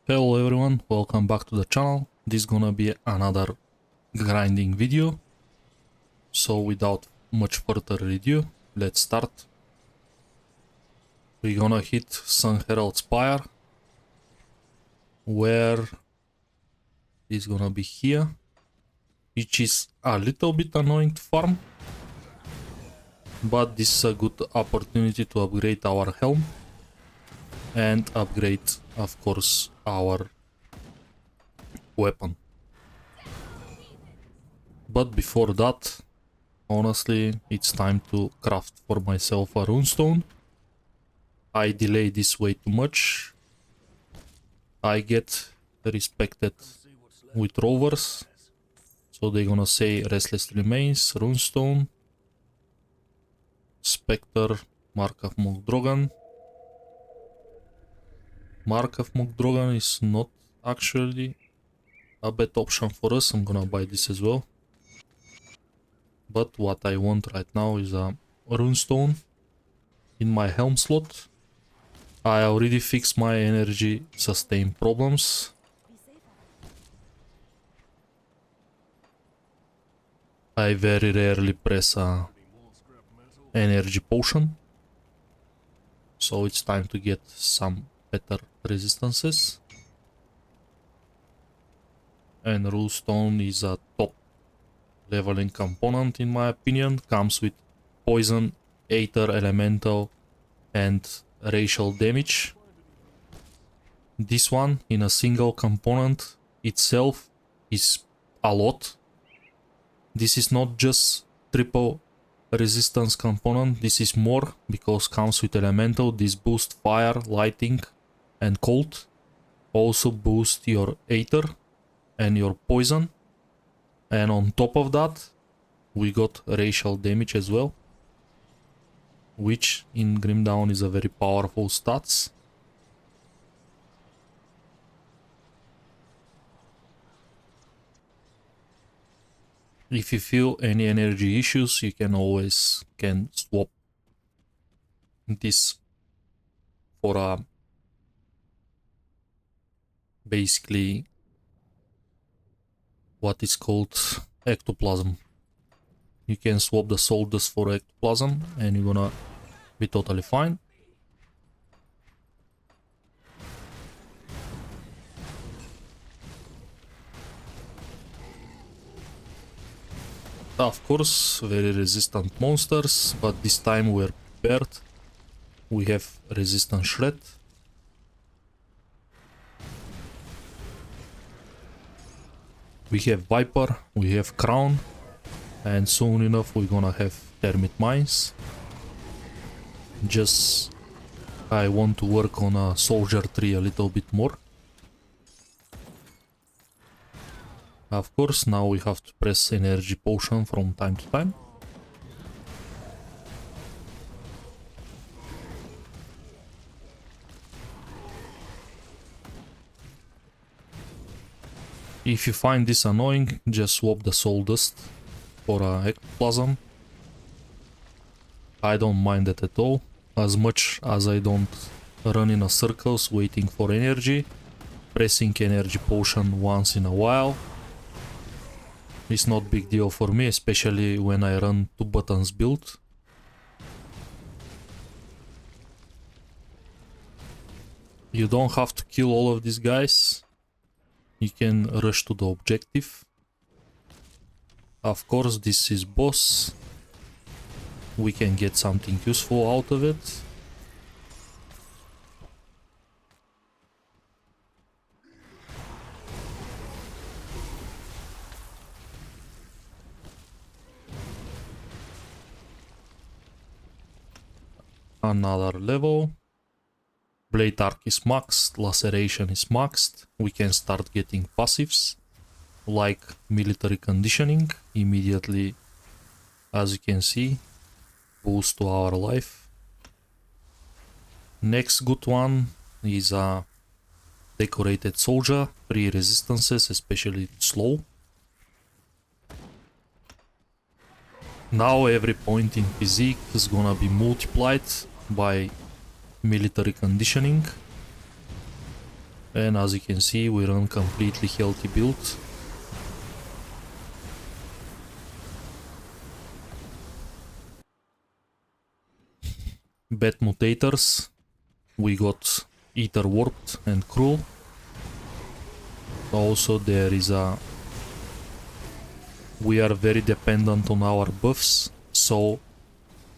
Hello everyone, welcome back to the channel. This is gonna be another grinding video. So without much further ado, let's start. We're gonna hit Sunherald Spire, where is gonna be here, which is a little bit annoying to farm, but this is a good opportunity to upgrade our helm and upgrade, of course, our weapon. But before that, honestly, it's time to craft for myself a runestone. I delay this way too much. I get respected with rovers, so they're gonna say Restless Remains, runestone, Spectre, Mark of Mugdrogan. Mark of Mugdrogan is not actually a bad option for us. I'm gonna buy this as well. But what I want right now is a runestone in my helm slot. I already fixed my energy sustain problems. I very rarely press a energy potion, so it's time to get some better resistances. And runestone is a top leveling component in my opinion. Comes with poison, aether, elemental and racial damage. This one in a single component itself is a lot. This is not just triple resistance component, this is more because comes with elemental. This boosts fire, lighting and cold. Also boost your aether and your poison. And on top of that we got racial damage as well, which in Grimdown is a very powerful stats. If you feel any energy issues, you can always swap this for a basically what is called ectoplasm. You can swap the soul dust for ectoplasm and you're gonna be totally fine. Of course, very resistant monsters, but this time we're prepared. We have resistant shred. We have viper, we have crown, and soon enough we're gonna have termite mines. Just I want to work on a soldier tree a little bit more. Of course, now we have to press energy potion from time to time. If you find this annoying, just swap the soul dust for ectoplasm. I don't mind that at all, as much as I don't run in a circles waiting for energy. Pressing energy potion once in a while, it's not big deal for me, especially when I run 2 buttons build. You don't have to kill all of these guys. You can rush to the objective. Of course, this is boss. We can get something useful out of it. Another level. Blade arc is maxed, laceration is maxed. We can start getting passives like military conditioning immediately, as you can see, boost to our life. Next good one is a decorated soldier, 3 resistances, especially slow. Now every point in physique is gonna be multiplied by military conditioning. And as you can see, we run completely healthy build. Bad mutators. We got Ether Warped and Cruel. Also there is a... We are very dependent on our buffs, so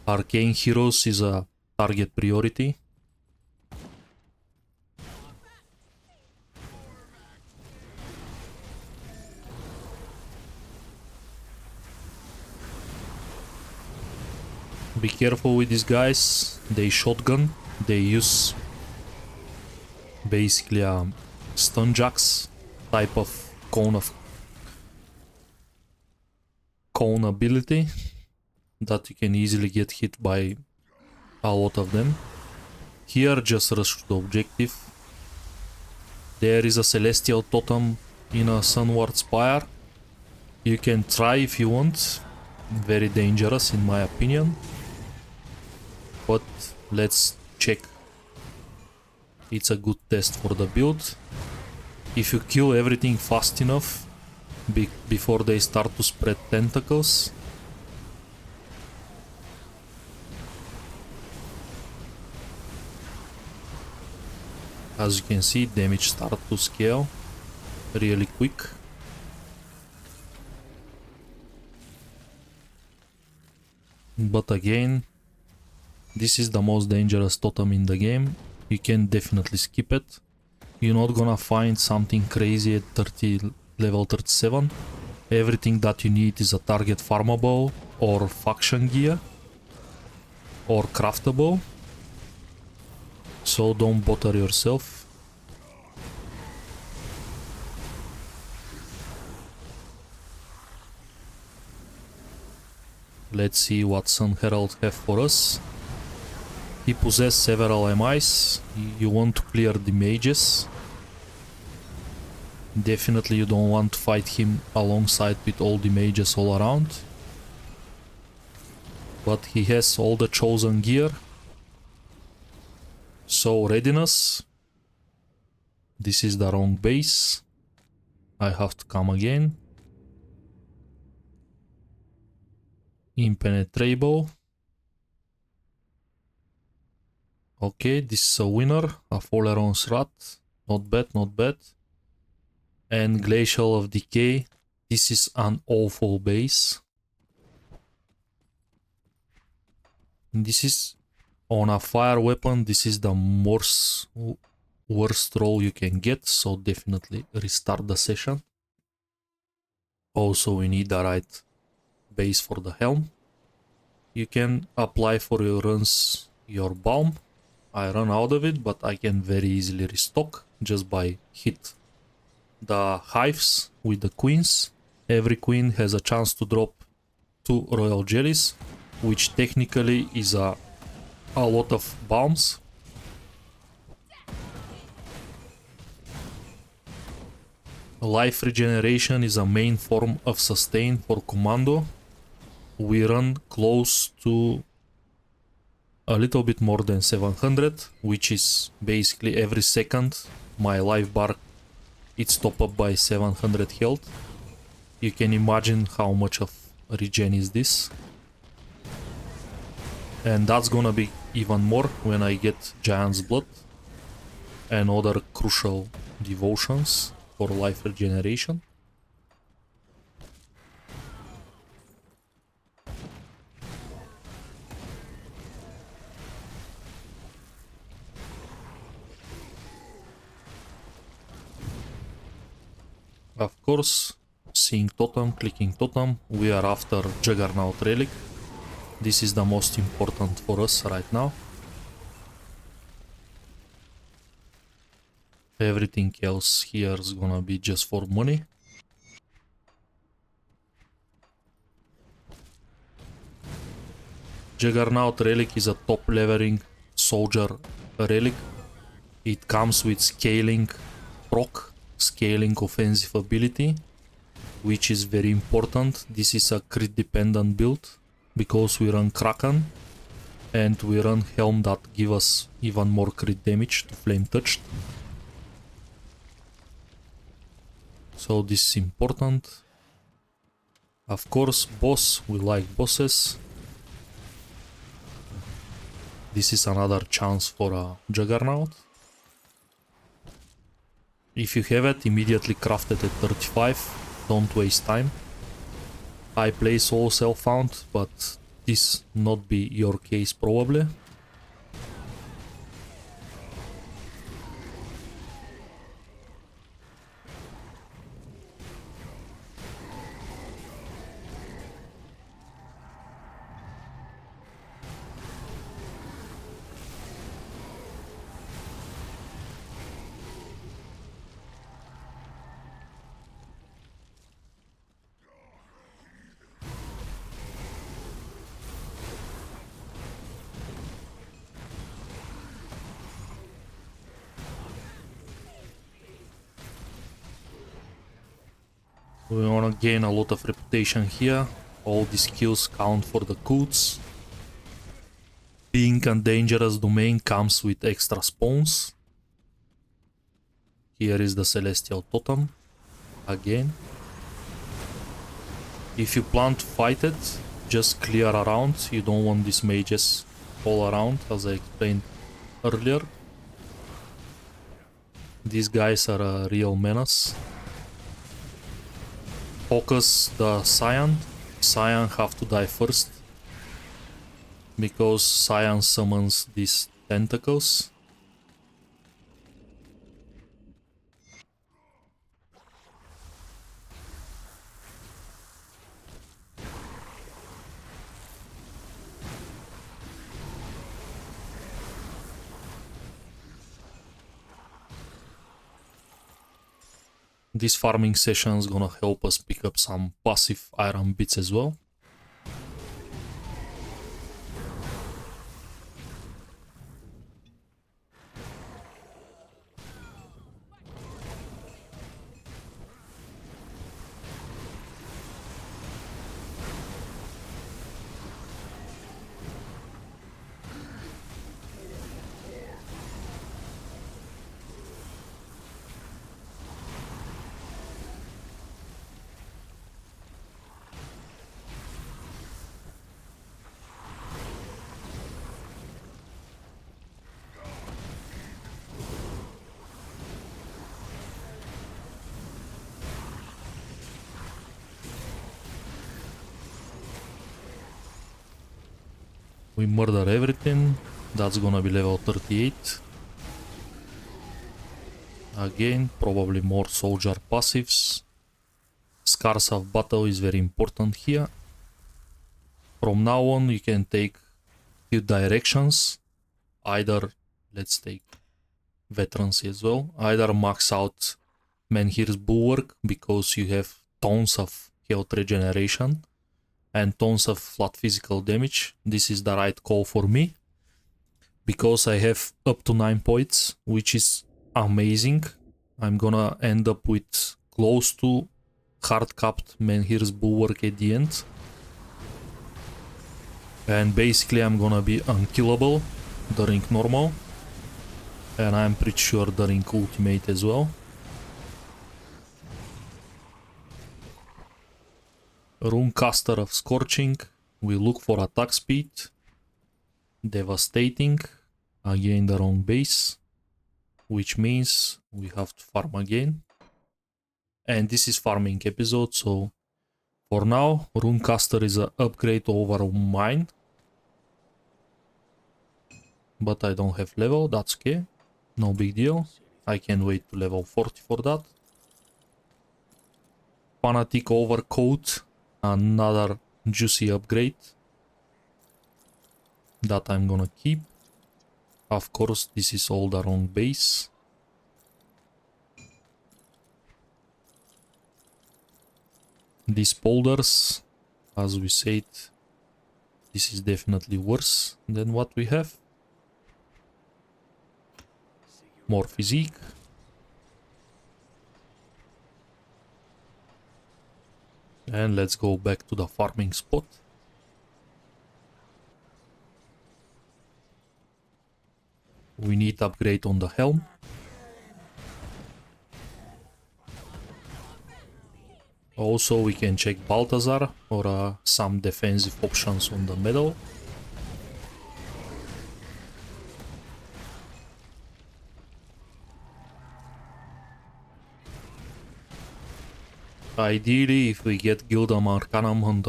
Arcane Heroes is a target priority. Be careful with these guys, they shotgun, they use basically a stun jacks type of cone ability that you can easily get hit by a lot of them. Here just rush to the objective. There is a celestial totem in a sunward spire. You can try if you want, very dangerous in my opinion. But let's check. It's a good test for the build. If you kill everything fast enough before they start to spread tentacles, as you can see, damage starts to scale really quick. But again, this is the most dangerous totem in the game. You can definitely skip it. You're not gonna find something crazy at level 37. Everything that you need is a target farmable or faction gear or craftable. So don't bother yourself. Let's see what Sunherald have for us. He possesses several MIs. You want to clear the mages. Definitely you don't want to fight him alongside with all the mages all around. But he has all the chosen gear. So readiness. This is the wrong base. I have to come again. Impenetrable. Okay, this is a winner, a Falleron's Rat, not bad, not bad. And Glacial of Decay, this is an awful base. This is on a fire weapon, this is the worst roll you can get, so definitely restart the session. Also we need the right base for the helm. You can apply for your runs your balm. I run out of it, but I can very easily restock just by hit the hives with the queens. Every queen has a chance to drop 2 royal jellies, which technically is a lot of balms. Life regeneration is a main form of sustain for Commando. We run close to a little bit more than 700, which is basically every second my life bar, it's top up by 700 health. You can imagine how much of regen is this. And that's gonna be even more when I get Giant's Blood and other crucial devotions for life regeneration. Of course, seeing totem, clicking totem, we are after Juggernaut Relic. This is the most important for us right now. Everything else here is gonna be just for money. Juggernaut Relic is a top leveling soldier relic. It comes with scaling proc, scaling offensive ability, which is very important. This is a crit dependent build because we run Kraken and we run Helm that give us even more crit damage to flame touched. So this is important. Of course, boss, we like bosses. This is another chance for a Juggernaut. If you have it, immediately craft it at 35. Don't waste time. I play Soul Self-Found, but this not be your case probably. We wanna gain a lot of reputation here. All these skills count for the coots. Being a dangerous domain comes with extra spawns. Here is the Celestial Totem. Again. If you plan to fight it, just clear around. You don't want these mages all around, as I explained earlier. These guys are a real menace. Focus the Cyan. Cyan have to die first, because Cyan summons these tentacles. This farming session is gonna help us pick up some passive iron bits as well. We murder everything. That's gonna be level 38. Again, probably more soldier passives. Scars of battle is very important here. From now on, you can take few directions. Either, let's take veterans as well. Either max out Menhir's Bulwark, because you have tons of health regeneration and tons of flat physical damage. This is the right call for me, because I have up to 9 points, which is amazing. I'm gonna end up with close to hard-capped Menhir's Bulwark at the end. And basically I'm gonna be unkillable during normal. And I'm pretty sure during ultimate as well. Runecaster of Scorching. We look for attack speed. Devastating. Again the wrong base. Which means we have to farm again. And this is farming episode, so for now Runecaster is an upgrade over mine. But I don't have level, that's okay. No big deal. I can wait to level 40 for that. Fanatic Overcoat. Another juicy upgrade that I'm gonna keep. Of course, this is all the wrong base. These polders, as we said, this is definitely worse than what we have. More physique. And let's go back to the farming spot. We need upgrade on the helm. Also we can check Balthazar or some defensive options on the medal. Ideally, if we get Gildam Arcanum on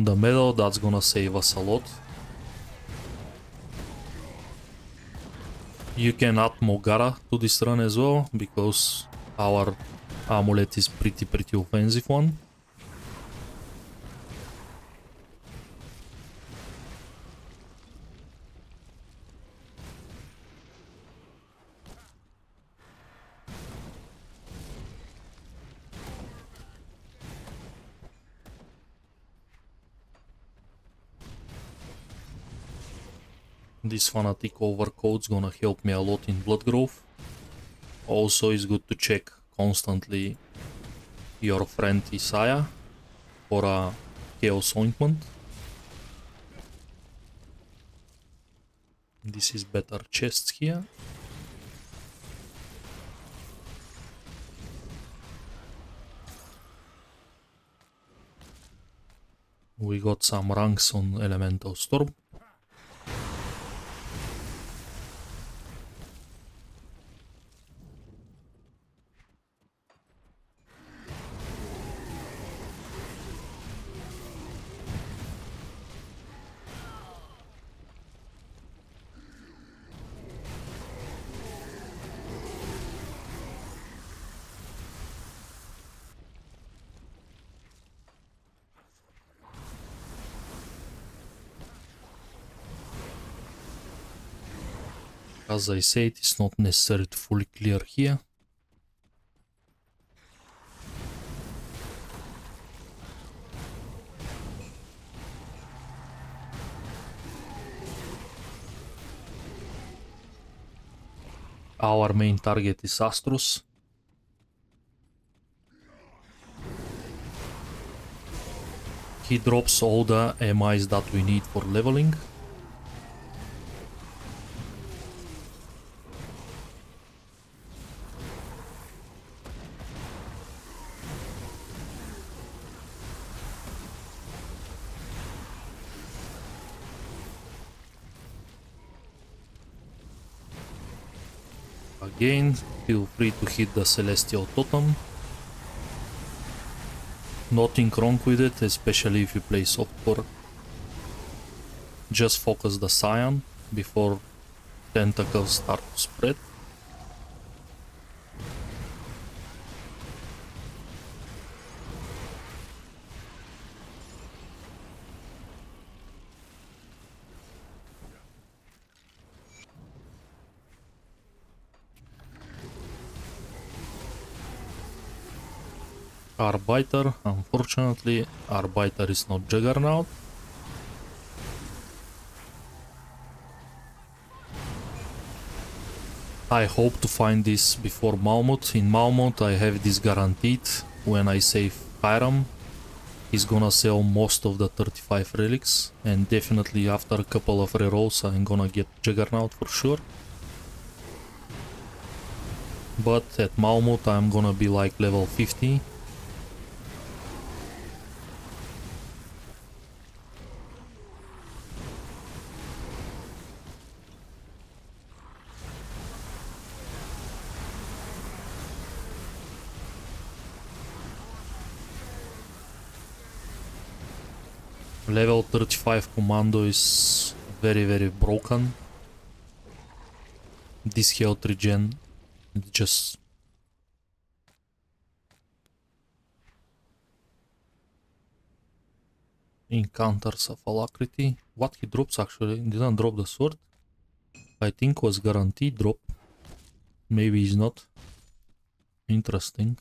the medal, that's gonna save us a lot. You can add Mogara to this run as well, because our amulet is pretty offensive one. This fanatic overcoat's gonna help me a lot in blood growth. Also, it's good to check constantly your friend Isaiah for a chaos ointment. This is better chests here. We got some ranks on Elemental Storm. As I said, it's not necessary to fully clear here. Our main target is Astrus. He drops all the MIs that we need for leveling. Again, feel free to hit the Celestial Totem. Nothing wrong with it, especially if you play softcore. Just focus the Scion before tentacles start to spread. Arbiter, unfortunately, Arbiter is not Juggernaut. I hope to find this before Malmut. In Malmut I have this guaranteed. When I save Hiram, he's gonna sell most of the 35 relics, and definitely after a couple of rerolls I'm gonna get Juggernaut for sure. But at Malmut I'm gonna be like level 50. Level 35 Commando is very broken. This health regen, it just... Encounters of Alacrity. What he drops actually? Didn't drop the sword. I think was guaranteed drop. Maybe he's not. Interesting.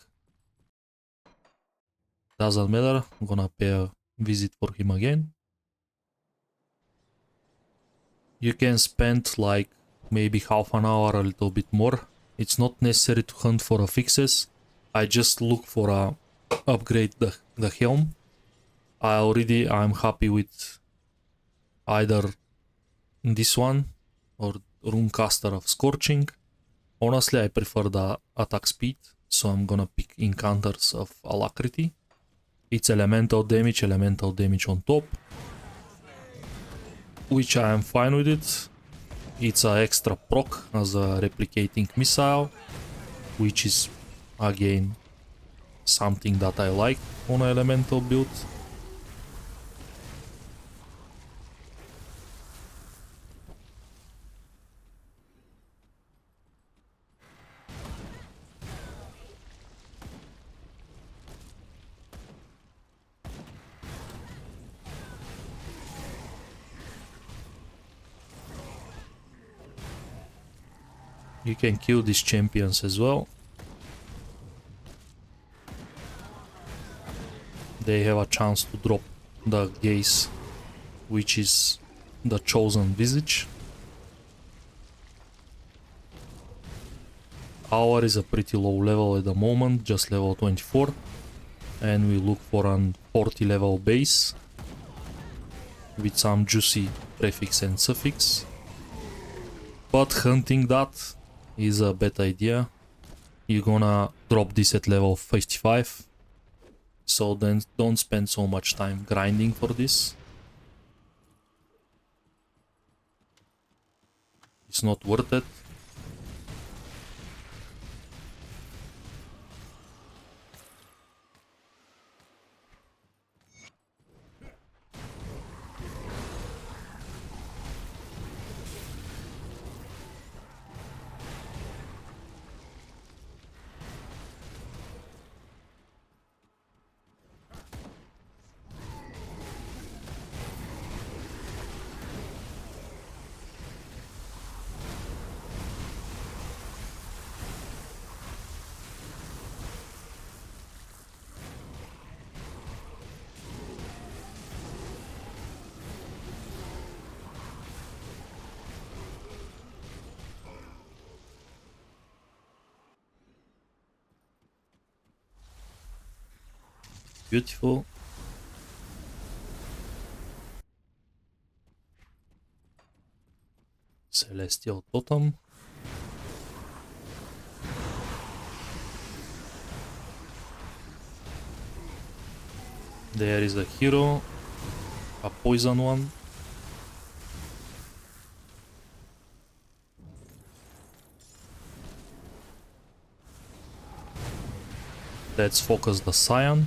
Doesn't matter, I'm gonna pay a visit for him again. You can spend like maybe half an hour, a little bit more. It's not necessary to hunt for a fixes. I just look for a upgrade the helm. I'm happy with either this one or Runecaster of Scorching. Honestly, I prefer the attack speed, so I'm gonna pick Encounters of Alacrity. It's elemental damage on top, which I am fine with it. It's an extra proc as a replicating missile, which is again something that I like on an elemental build. You can kill these champions as well. They have a chance to drop the gaze, which is the chosen visage. Our is a pretty low level at the moment, just level 24, and we look for an 40 level base with some juicy prefix and suffix. But hunting that is a bad idea. You're gonna drop this at level 55, so then don't spend so much time grinding for this. It's not worth it. Beautiful. Celestial Totem. There is a hero, a poison one. Let's focus the Scion.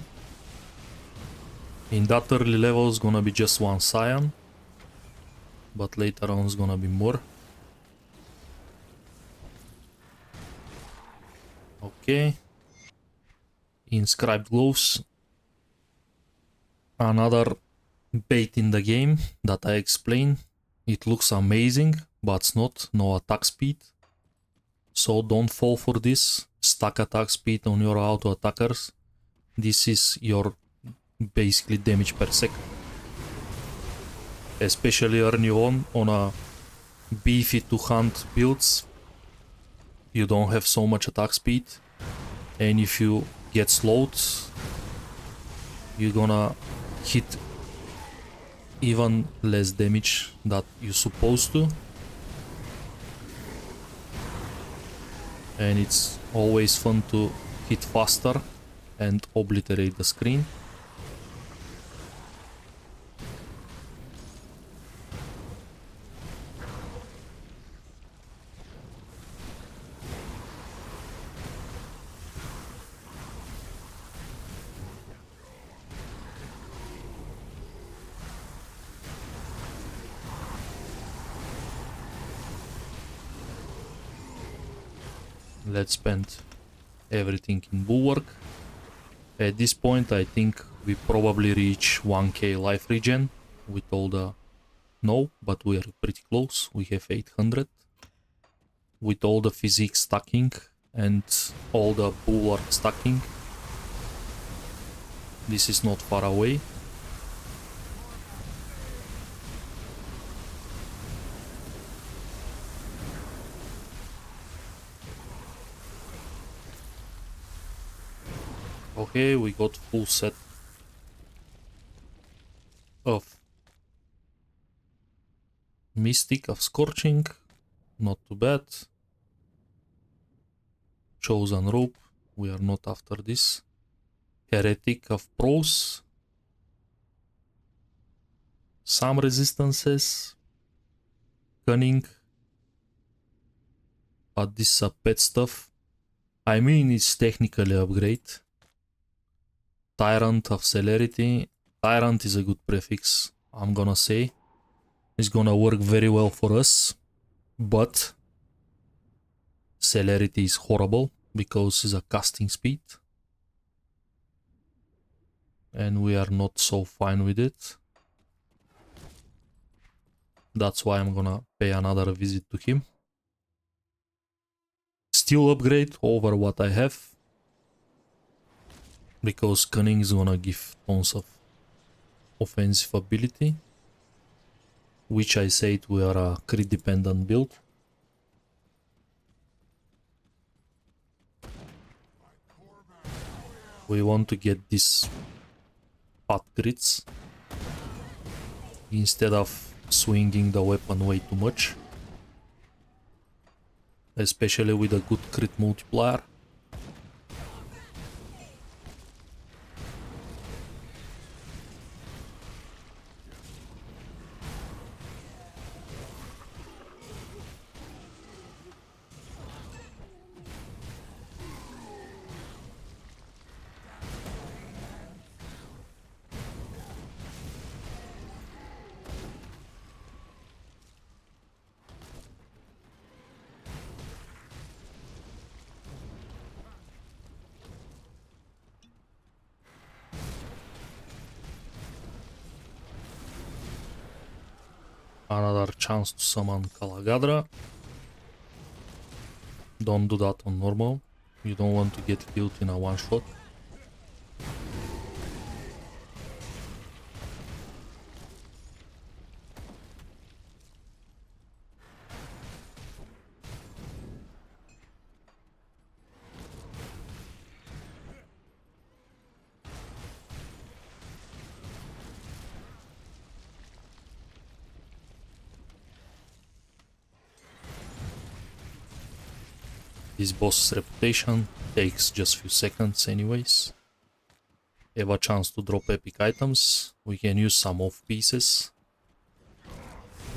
In that early level is gonna be just one Scion, but later on is gonna be more. Okay. Inscribed Gloves. Another bait in the game that I explained. It looks amazing, but it's not. No attack speed. So don't fall for this. Stack attack speed on your auto attackers. This is your basically damage per second. Especially early on a beefy to hunt builds. You don't have so much attack speed. And if you get slowed, you're gonna hit even less damage that you're supposed to. And it's always fun to hit faster and obliterate the screen. Let's spend everything in Bulwark. At this point I think we probably reach 1k life regen with all the... No, but we are pretty close. We have 800. With all the physique stacking and all the Bulwark stacking. This is not far away. Okay, we got full set of Mystic of Scorching, not too bad. Chosen Rope, we are not after this. Heretic of Prose. Some resistances. Cunning. But this is pet stuff. I mean, it's technically upgrade. Tyrant of Celerity. Tyrant is a good prefix, I'm gonna say. It's gonna work very well for us. But Celerity is horrible because it's a casting speed. And we are not so fine with it. That's why I'm gonna pay another visit to him. Still upgrade over what I have. Because Cunning is gonna give tons of offensive ability. Which I said we are a crit dependent build. We want to get these fat crits instead of swinging the weapon way too much. Especially with a good crit multiplier. Another chance to summon Kalagadra. Don't do that on normal. You don't want to get killed in a one shot. This boss's reputation takes just few seconds anyways. Have a chance to drop epic items. We can use some off pieces.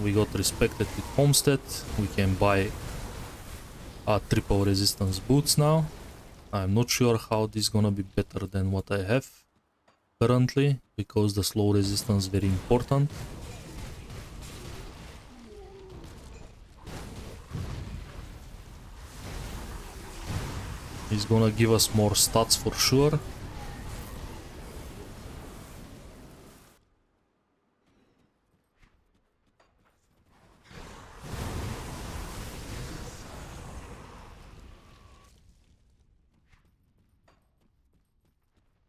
We got respected with Homestead. We can buy a triple resistance boots now. I'm not sure how this is gonna be better than what I have currently, because the slow resistance is very important. It's gonna give us more stats for sure.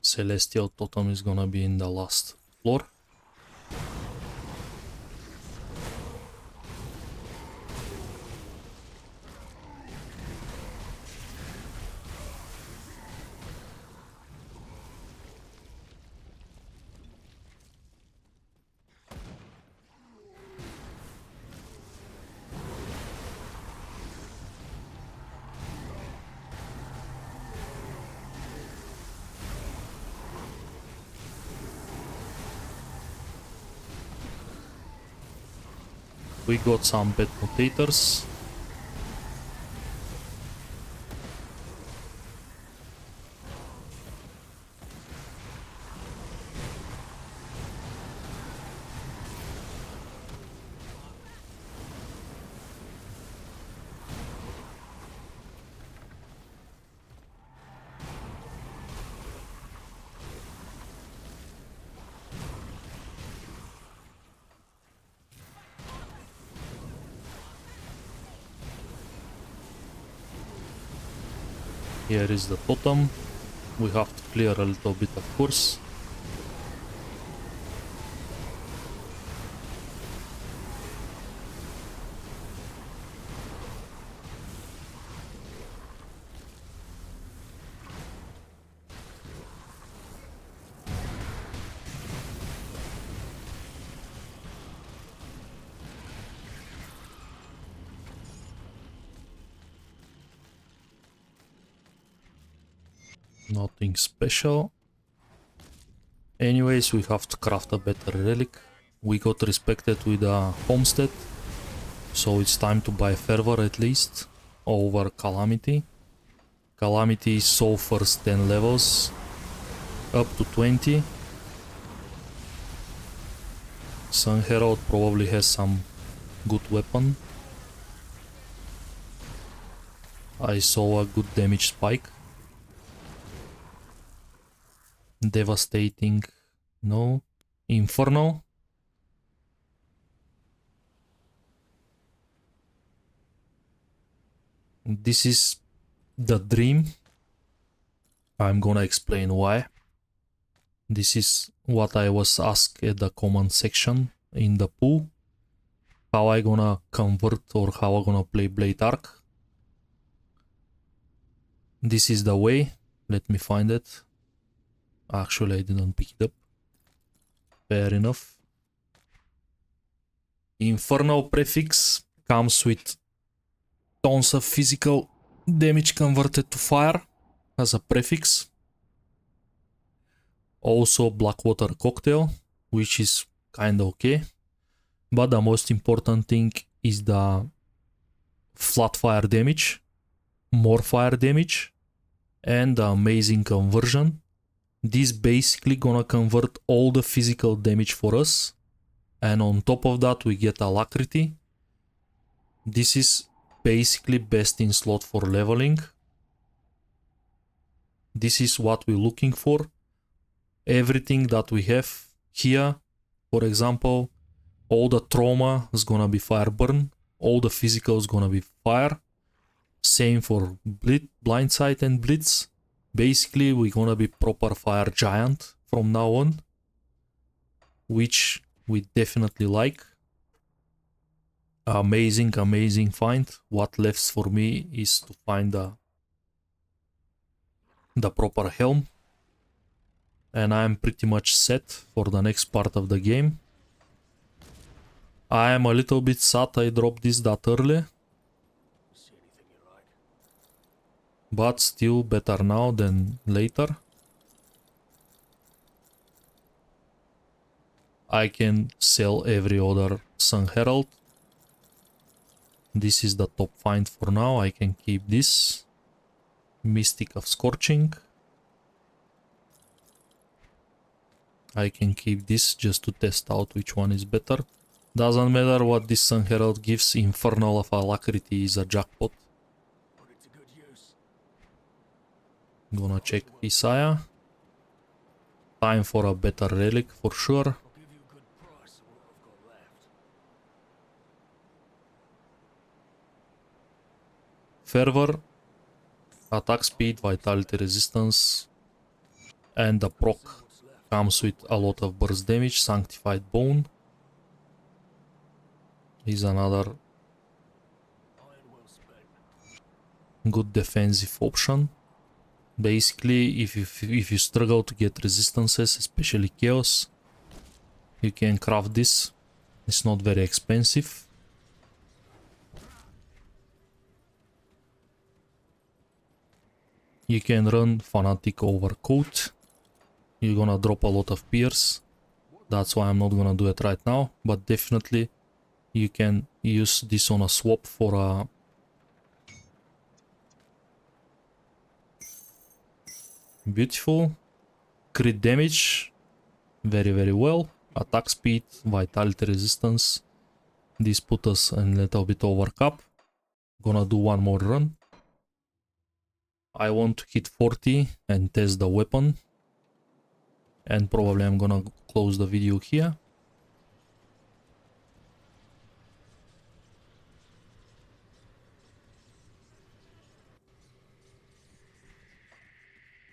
Celestial Totem is gonna be in the last floor. We got some bad mutators. Here is the totem. We have to clear a little bit, of course. Nothing special. Anyways, we have to craft a better relic. We got respected with a homestead, so it's time to buy fervor at least over calamity. Calamity is so first 10 levels up to 20. Sunherald probably has some good weapon. I saw a good damage spike. Devastating, no. Infernal. This is the dream. I'm gonna explain why. This is what I was asked at the comment section in the pool. How I gonna convert or how I gonna play Blade Arc. This is the way. Let me find it. Actually, I didn't pick it up. Fair enough. Infernal prefix comes with tons of physical damage converted to fire as a prefix. Also Blackwater Cocktail, which is kinda okay. But the most important thing is the flat fire damage, more fire damage, and the amazing conversion. This basically gonna convert all the physical damage for us, and on top of that we get alacrity. This is basically best in slot for leveling. This is what we're looking for. Everything that we have here, for example, all the trauma is gonna be fire burn, all the physical is gonna be fire. Same for blindside and blitz. Basically, we're gonna be proper fire giant from now on, which we definitely like. Amazing, amazing find. What left for me is to find the proper helm. And I'm pretty much set for the next part of the game. I am a little bit sad I dropped this that early. But still better now than later. I can sell every other Sunherald. This is the top find for now. I can keep this. Mystic of Scorching. I can keep this just to test out which one is better. Doesn't matter what this Sunherald gives, Infernal of Alacrity is a jackpot. Gonna check Isaiah. Time for a better relic for sure. Fervor, attack speed, vitality resistance, and the proc comes with a lot of burst damage. Sanctified Bone is another good defensive option. Basically, if you struggle to get resistances, especially chaos, you can craft this. It's not very expensive. You can run Fanatic Overcoat. You're gonna drop a lot of pierce. That's why I'm not gonna do it right now. But definitely you can use this on a swap for a beautiful crit damage. Very, very well. Attack speed, vitality resistance. This put us a little bit over cap. Gonna do one more run. I want to hit 40 and test the weapon. And probably I'm gonna close the video here.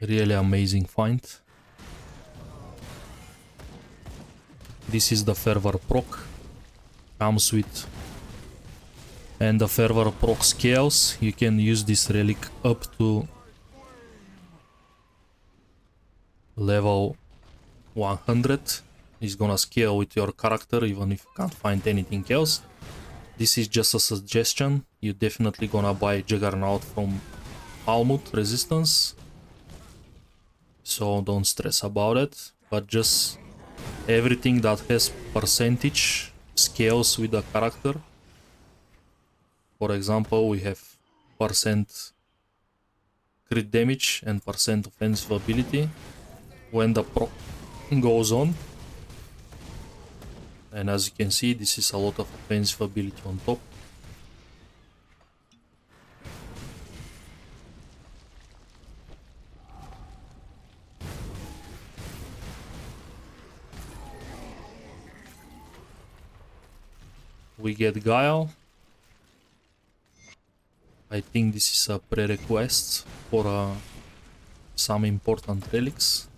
Really amazing find. This is the Fervor proc. Comes with... And the Fervor proc scales. You can use this relic up to level 100. It's gonna scale with your character even if you can't find anything else. This is just a suggestion. You're definitely gonna buy Juggernaut from Almut Resistance. so don't stress about it, but just everything that has percentage scales with the character. For example, we have percent crit damage and percent offensive ability when the proc goes on. And as you can see, this is a lot of offensive ability on top. We get Guile. I think this is a prerequisite for some important relics.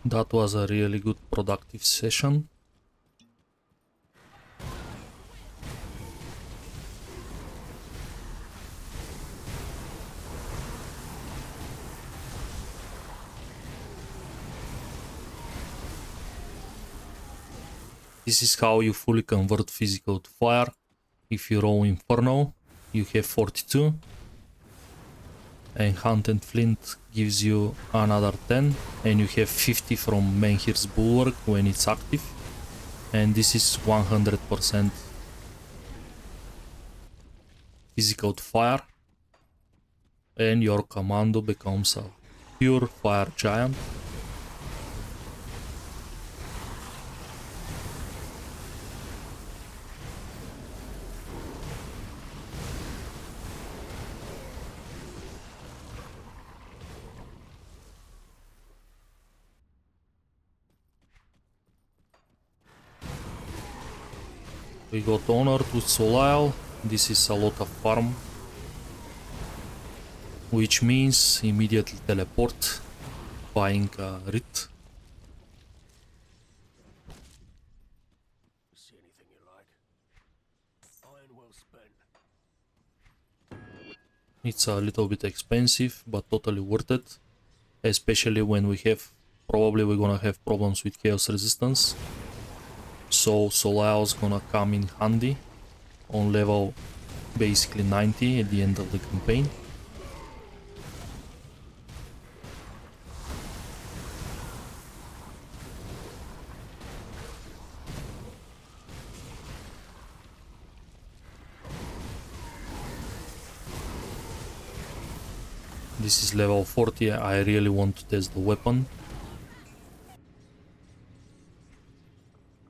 That was a really good productive session. This is how you fully convert physical to fire. If you roll Infernal, you have 42. And Haunted Flint gives you another 10, and you have 50 from Menhir's Bulwark when it's active, and this is 100% physical to fire, and your Commando becomes a pure fire giant. We got honored with Solisle. This is a lot of farm, which means immediately teleport, buying a writ. See anything you like? Iron well spent. It's a little bit expensive, but totally worth it, especially when probably we're gonna have problems with chaos resistance. So Solisle's gonna come in handy on level basically 90 at the end of the campaign. This is level 40, I really want to test the weapon.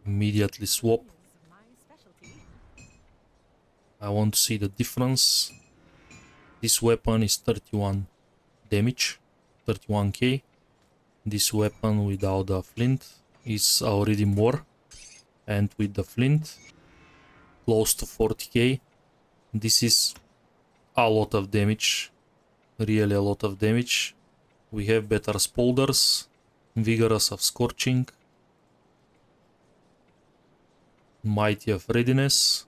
Immediately swap. I want to see the difference. This weapon is 31 damage, 31k. This weapon without the flint is already more, and with the flint close to 40k. This is a lot of damage, really a lot of damage. We have better spolders, vigorous of scorching, mighty of readiness,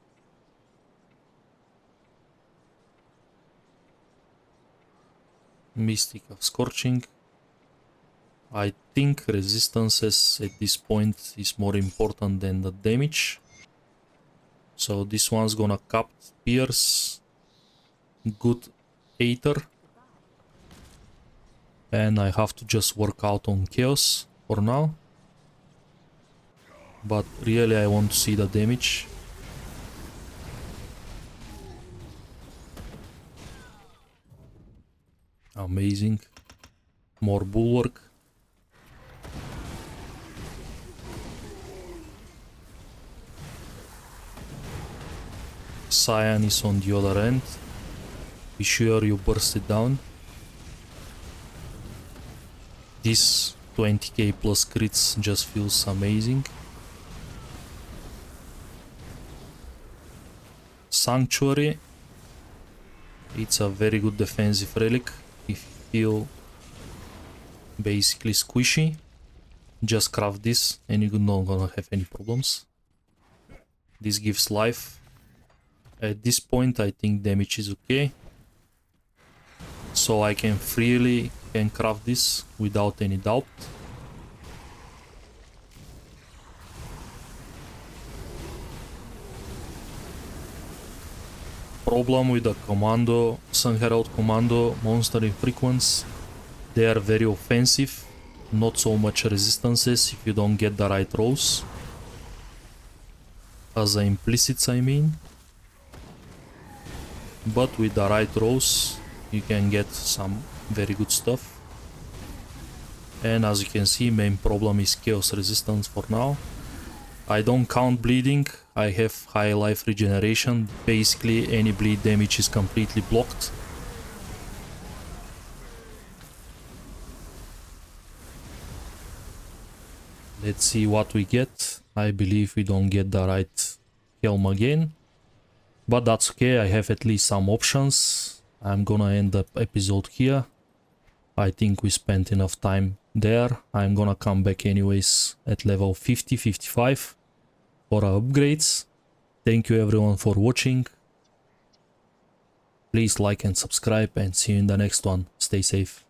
mystic of scorching. I think resistances at this point is more important than the damage. So this one's gonna cap pierce, good Aether, and I have to just work out on chaos for now. But really I want to see the damage. Amazing. More bulwark. Cyan is on the other end. Be sure you burst it down. This 20k plus crits just feels amazing. Sanctuary. It's a very good defensive relic. If you feel basically squishy, just craft this and you're not gonna have any problems. This gives life. At this point I think damage is okay. So I can freely craft this without any doubt. Problem with the Commando, Sunherald Commando monster infrequents. They are very offensive, not so much resistances if you don't get the right rolls. As the implicits I mean. But with the right rolls you can get some very good stuff. And as you can see, main problem is chaos resistance for now. I don't count bleeding, I have high life regeneration, basically any bleed damage is completely blocked. Let's see what we get. I believe we don't get the right helm again, but that's okay, I have at least some options. I'm gonna end the episode here. I think we spent enough time there. I'm gonna come back anyways at level 50-55 for our upgrades. Thank you everyone for watching. Please like and subscribe and see you in the next one. Stay safe.